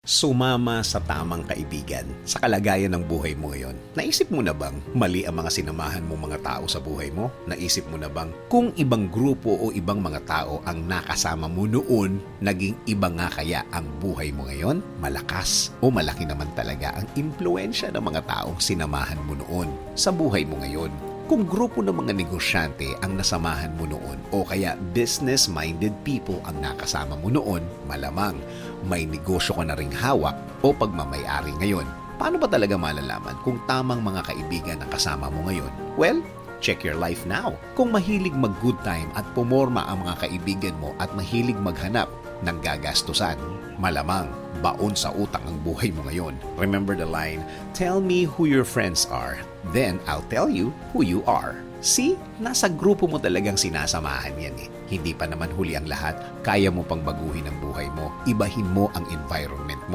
Sumama sa tamang kaibigan sa kalagayan ng buhay mo ngayon. Naisip mo na bang mali ang mga sinamahan mong mga tao sa buhay mo? Naisip mo na bang kung ibang grupo o ibang mga tao ang nakasama mo noon, naging iba nga kaya ang buhay mo ngayon? Malakas o malaki naman talaga ang impluensya ng mga taong sinamahan mo noon sa buhay mo ngayon. Kung grupo ng mga negosyante ang nasamahan mo noon o kaya business-minded people ang nakasama mo noon, malamang may negosyo ka na ring hawak o pagmamayari ngayon. Paano ba talaga malalaman kung tamang mga kaibigan ang kasama mo ngayon? Well, check your life now. Kung mahilig mag-good time at pumorma ang mga kaibigan mo at mahilig maghanap ng gagastusan, malamang baon sa utang ang buhay mo ngayon. Remember the line, tell me who your friends are, then I'll tell you who you are. See, nasa grupo mo talagang sinasamahan yan eh. Hindi pa naman huli ang lahat, kaya mo pang baguhin ang buhay mo, ibahin mo ang environment mo.